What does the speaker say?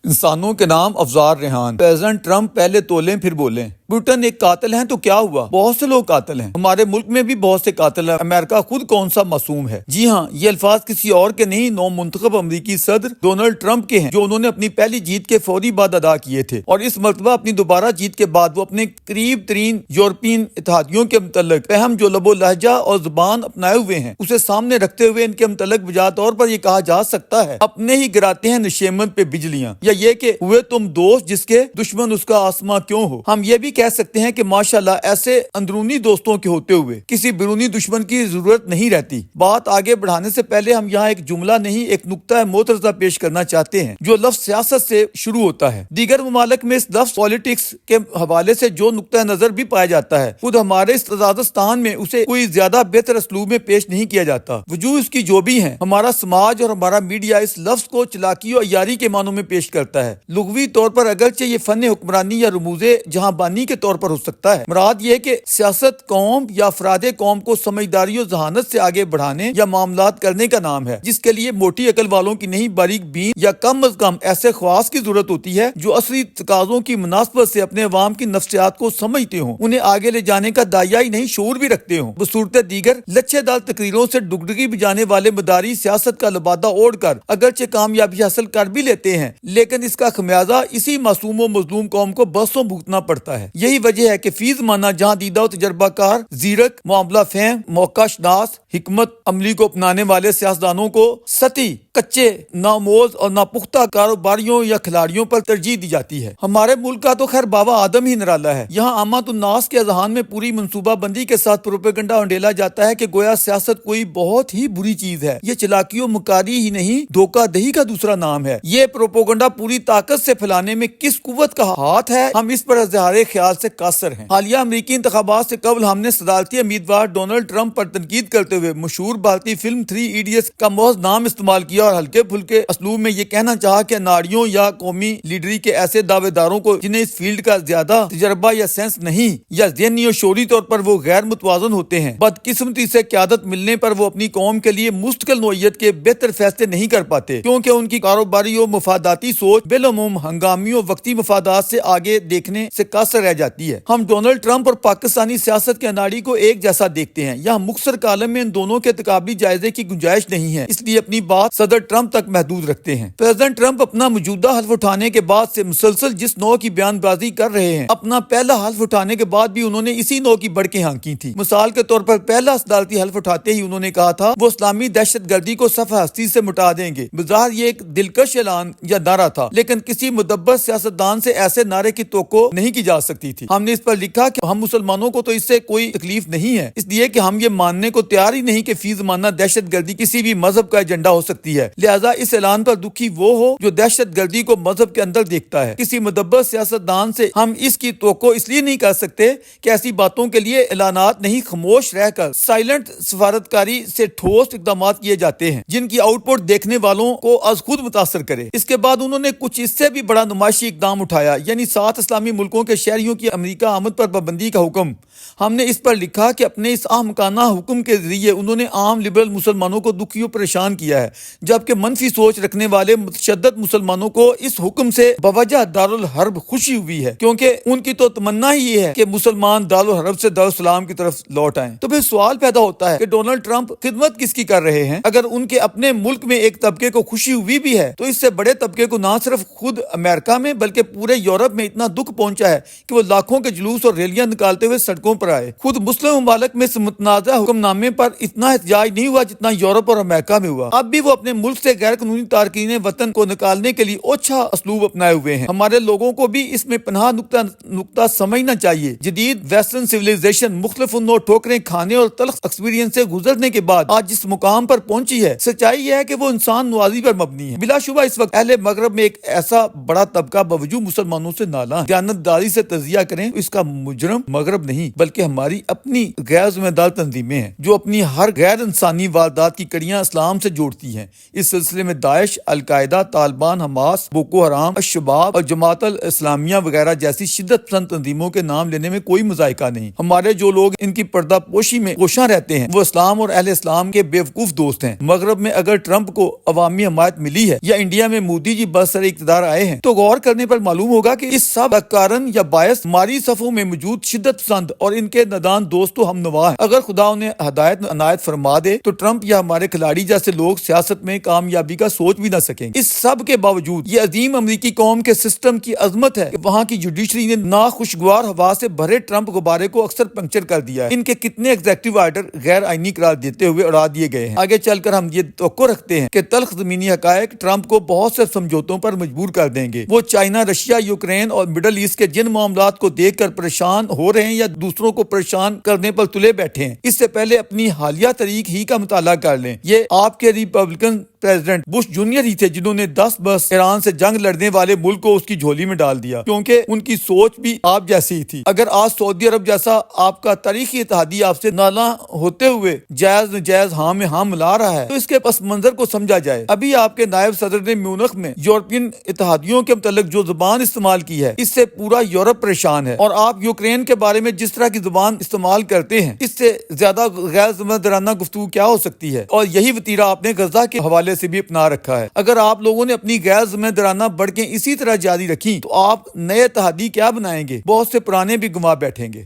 انسانوں کے نام افزار ریحان، پریزیڈنٹ ٹرمپ پہلے تولیں پھر بولیں۔ بریٹن ایک قاتل ہیں تو کیا ہوا؟ بہت سے لوگ قاتل ہیں، ہمارے ملک میں بھی بہت سے قاتل ہیں، امریکہ خود کون سا معصوم ہے؟ جی ہاں، یہ الفاظ کسی اور کے نہیں، نو منتخب امریکی صدر ڈونلڈ ٹرمپ کے ہیں، جو انہوں نے اپنی پہلی جیت کے فوری بعد ادا کیے تھے، اور اس مرتبہ اپنی دوبارہ جیت کے بعد وہ اپنے قریب ترین یورپین اتحادیوں کے متعلق فہم جو لب و لہجہ اور زبان اپنائے ہوئے ہیں اسے سامنے رکھتے ہوئے ان کے متعلق بجا طور پر یہ کہا جا سکتا ہے، اپنے ہی گراتے ہیں نشیمن پہ بجلیاں، یا یہ کہ ہوئے تم دوست جس کے دشمن اس کا آسماں کیوں ہو۔ ہم یہ بھی کہہ سکتے ہیں کہ ماشاءاللہ ایسے اندرونی دوستوں کے ہوتے ہوئے کسی بیرونی دشمن کی ضرورت نہیں رہتی۔ بات آگے بڑھانے سے پہلے ہم یہاں ایک جملہ نہیں، ایک نقطہ مترجہ پیش کرنا چاہتے ہیں جو لفظ سیاست سے شروع ہوتا ہے۔ دیگر ممالک میں اس لفظ پالیٹکس کے حوالے سے جو نقطہ نظر بھی پایا جاتا ہے، خود ہمارے اس تزادستان میں اسے کوئی زیادہ بہتر اسلوب میں پیش نہیں کیا جاتا۔ وجوہ اس کی جو بھی ہیں، ہمارا سماج اور ہمارا میڈیا اس لفظ کو چلاکی اور عیاری کے معنوں میں پیش کرتا ہے۔ لغوی طور پر اگرچہ یہ فن حکمرانی یا رموز جہاں بانی کے طور پر ہو سکتا ہے، مراد یہ کہ سیاست قوم یا افراد قوم کو سمجھداری اور ذہانت سے آگے بڑھانے یا معاملات کرنے کا نام ہے، جس کے لیے موٹی عقل والوں کی نہیں باریک بین یا کم از کم ایسے خواص کی ضرورت ہوتی ہے جو اصلی تقاضوں کی مناسبت سے اپنے عوام کی نفسیات کو سمجھتے ہوں، انہیں آگے لے جانے کا دائیا ہی نہیں شعور بھی رکھتے ہوں۔ بصورت دیگر لچھے دار تقریروں سے ڈگڈگی بجانے والے مداری سیاست کا لبادہ اوڑھ کر اگرچہ کامیابی حاصل کر بھی لیتے ہیں، لیکن اس کا خمیازہ اسی معصوم و مظلوم قوم کو برسوں بھگتنا پڑتا ہے۔ یہی وجہ ہے کہ فی زمانہ جہاں دیدہ و تجربہ کار، زیرک، معاملہ فہم، موقع شناس، حکمت عملی کو اپنانے والے سیاستدانوں کو سطحی، کچے، ناموز اور ناپختہ کاروباریوں یا کھلاڑیوں پر ترجیح دی جاتی ہے۔ ہمارے ملک کا تو خیر بابا آدم ہی نرالا ہے۔ یہاں عامت الناس کے اذہان میں پوری منصوبہ بندی کے ساتھ پروپیگنڈا انڈیلا جاتا ہے کہ گویا سیاست کوئی بہت ہی بری چیز ہے، یہ چلاکی و مکاری ہی نہیں، دھوکہ دہی کا دوسرا نام ہے۔ یہ پروپیگنڈا پوری طاقت سے پھیلانے میں کس قوت کا ہاتھ ہے، ہم اس پر اظہار خیال سے قاصر ہیں۔ حالیہ امریکی انتخابات سے قبل ہم نے صدارتی امیدوار ڈونلڈ ٹرمپ پر تنقید کرتے ہوئے مشہور بھارتی فلم 3 ایڈیٹس کا محض نام استعمال کیا اور ہلکے پھلکے اسلوب میں یہ کہنا چاہا کہ ناڑیوں یا قومی لیڈری کے ایسے دعوے داروں کو جنہیں اس فیلڈ کا زیادہ تجربہ یا سینس نہیں، یا ذہنی اور شعوری طور پر وہ غیر متوازن ہوتے ہیں، بدقسمتی سے قیادت ملنے پر وہ اپنی قوم کے لیے مستقل نوعیت کے بہتر فیصلے نہیں کر پاتے، کیونکہ ان کی کاروباری و مفاداتی سوچ بالعموم ہنگامی و وقتی مفادات سے آگے دیکھنے سے قاصر رہ جاتی ہے۔ ہم ڈونلڈ ٹرمپ اور پاکستانی سیاست کے اناڑی کو ایک جیسا دیکھتے ہیں، یہاں مختصر کالم میں ان دونوں کے تقابلی جائزے کی گنجائش نہیں ہے، اس لیے اپنی بات صدر ٹرمپ تک محدود رکھتے ہیں۔ پریزیڈنٹ ٹرمپ اپنا موجودہ حلف اٹھانے کے بعد سے مسلسل جس نوع کی بیان بازی کر رہے ہیں، اپنا پہلا حلف اٹھانے کے بعد بھی انہوں نے اسی نوع کی بڑکیں ہانکی تھی۔ مثال کے طور پر پہلا صدارتی حلف اٹھاتے ہی انہوں نے کہا تھا وہ اسلامی دہشت گردی کو صفحہ ہستی سے مٹا دیں گے۔ بظاہر یہ ایک دلکش اعلان یا نعرہ تھا، لیکن کسی مدبر سیاستدان سے ایسے نعرے کی توقع نہیں کی جا سکتی تھی۔ ہم نے اس پر لکھا کہ ہم مسلمانوں کو تو اس سے کوئی تکلیف نہیں ہے، اس لیے کہ ہم یہ ماننے کو تیار ہی نہیں کہ فی زمانہ دہشت گردی کسی بھی مذہب کا ایجنڈا ہو سکتی ہے، لہذا اس اعلان پر دکھی وہ ہو جو دہشت گردی کو مذہب کے اندر دیکھتا ہے۔ کسی مدبر سیاستدان سے ہم اس کی توقع اس لیے نہیں کر سکتے کہ ایسی باتوں کے لیے اعلانات نہیں، خاموش رہ کر سائلنٹ سفارتکاری سے ٹھوس اقدامات کیے جاتے ہیں جن کی آؤٹ پٹ دیکھنے والوں کو از خود متاثر کرے۔ اس کے بعد انہوں نے کچھ اس سے بھی بڑا نمائشی اقدام اٹھایا، یعنی 7 اسلامی ملکوں کے شہریوں کی امریکہ آمد پر پابندی کا حکم۔ ہم نے اس پر لکھا کہ اپنے اس احمقانہ حکم کے ذریعے انہوں نے عام لبرل مسلمانوں کو دکھی و پریشان کیا ہے، جبکہ منفی سوچ رکھنے والے متشدد مسلمانوں کو اس حکم سے بوجہ دارالحرب خوشی ہوئی ہے، کیونکہ ان کی تو تمنا ہی یہ ہے کہ مسلمان دارالحرب سے دارالسلام کی طرف لوٹ آئیں۔ تو پھر سوال پیدا ہوتا ہے کہ ڈونلڈ ٹرمپ خدمت کس کی کر رہے ہیں؟ اگر ان کے اپنے ملک میں ایک طبقے کو خوشی ہوئی بھی ہے تو اس سے بڑے طبقے کو نہ صرف خود امریکہ میں بلکہ پورے یورپ میں اتنا دکھ پہنچا ہے کہ وہ لاکھوں کے جلوس اور ریلیاں نکالتے ہوئے سڑکوں پر آئے۔ خود مسلم ممالک میں اس متنازع حکم نامے پر اتنا احتجاج نہیں ہوا جتنا یورپ اور امریکہ میں ہوا۔ اب بھی وہ اپنے ملک سے غیر قانونی تارکین وطن کو نکالنے کے لیے اوچھا اسلوب اپنائے ہوئے ہیں۔ ہمارے لوگوں کو بھی اس میں پناہ نقطہ سمجھنا چاہیے۔ جدید ویسٹرن سویلائزیشن مختلف نوع ٹھوکریں کھانے اور تلخ ایکسپیرینس سے گزرنے کے بعد آج جس مقام پر پہنچی ہے، سچائی یہ ہے کہ وہ انسان نوازی پر مبنی ہے۔ بلا شبہ اس وقت اہل مغرب میں ایک ایسا بڑا طبقہ باوجود مسلمانوں سے نالاں دیانتداری سے تجزیہ کریں، اس کا مجرم مغرب نہیں بلکہ ہماری اپنی غیر ذمہ دار تنظیمیں ہیں جو اپنی ہر غیر انسانی واردات کی کڑیاں اسلام سے جوڑتی ہیں۔ اس سلسلے میں داعش، القاعدہ، طالبان، حماس، بوکو حرام، الشباب اور جماعت الاسلامیہ وغیرہ جیسی شدت پسند تنظیموں کے نام لینے میں کوئی مذائقہ نہیں۔ ہمارے جو لوگ ان کی پردہ پوشی میں کوشاں رہتے ہیں وہ اسلام اور اہل اسلام کے بیوقوف دوست ہیں۔ مغرب میں اگر ٹرمپ کو عوامی حمایت ملی ہے یا انڈیا میں مودی جی برسر اقتدار آئے ہیں تو غور کرنے پر معلوم ہوگا کہ اس سب کا کارن یا باعث ہماری صفوں میں موجود شدت پسند اور ان کے نادان دوست و ہم نوا ہیں۔ اگر خدا انہیں ہدایت عنایت فرما دے تو ٹرمپ یا ہمارے کھلاڑی جیسے لوگ سیاست میں کامیابی کا سوچ بھی نہ سکیں گے۔ اس سب کے باوجود یہ عظیم امریکی قوم کے سسٹم کی عظمت ہے کہ وہاں کی جوڈیشری نے ناخوشگوار ہوا سے بھرے ٹرمپ غبارے کو اکثر پنکچر کر دیا ہے۔ ان کے کتنے ایگزیکٹو آرڈر غیر آئینی قرار دیتے ہوئے اڑا دیے گئے ہیں۔ آگے چل کر ہم یہ توقع رکھتے ہیں کہ تلخ زمینی حقائق ٹرمپ کو بہت سے سمجھوتوں پر مجبور کر دیں گے۔ وہ چائنا، رشیا، یوکرین اور مڈل ایسٹ کے جن معاملات کو دیکھ کر پریشان ہو رہے ہیں یا دوسروں کو پریشان کرنے پر تلے بیٹھے ہیں، اس سے پہلے اپنی حالیہ تاریخ ہی کا مطالعہ کر لیں۔ یہ آپ کے ریپبلکن پریزیڈنٹ بش جونیئر ہی تھے جنہوں نے 10 برس ایران سے جنگ لڑنے والے ملک کو اس کی جھولی میں ڈال دیا، کیونکہ ان کی سوچ بھی آپ جیسی ہی تھی۔ اگر آج سعودی عرب جیسا آپ کا تاریخی اتحادی آپ سے نالاں ہوتے ہوئے جائز نجائز ہاں میں ہاں ملا رہا ہے تو اس کے پس منظر کو سمجھا جائے۔ ابھی آپ کے نائب صدر نے میونخ میں یورپین اتحادیوں کے متعلق جو زبان استعمال کی ہے اس سے پورا یورپ پریشان ہے، اور آپ یوکرین کے بارے میں جس طرح کی زبان استعمال کرتے ہیں اس سے زیادہ غیر ذمہ دارانہ گفتگو کیا ہو سکتی ہے؟ اور یہی وتیرہ آپ نے غزہ کے حوالے سے بھی اپنا رکھا ہے۔ اگر آپ لوگوں نے اپنی غیر ذمہ دارانہ بڑھکیں اسی طرح جاری رکھی تو آپ نئے اتحادی کیا بنائیں گے؟ بہت سے پرانے بھی گنوا بیٹھیں گے۔